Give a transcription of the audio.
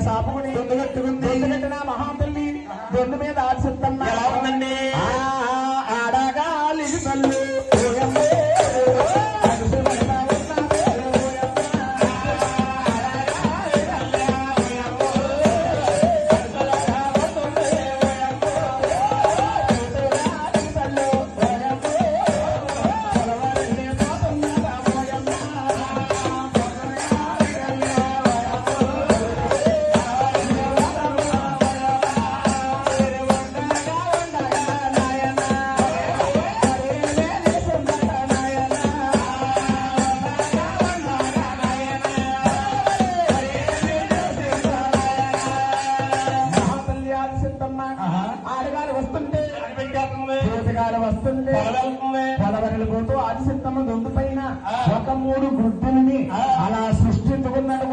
సాపుని దొంగ మహాతల్లి దొంగ మీద ఆడిస్తున్నా ఎలా ఉందండి ఆడగాలి తల్లి వస్తుంటే పొలవరలు పోతూ ఆదిశక్తమ్మ దొంగ పైన ఒక 3 గుడ్డుల్ని అలా సృష్టించుకున్నాడు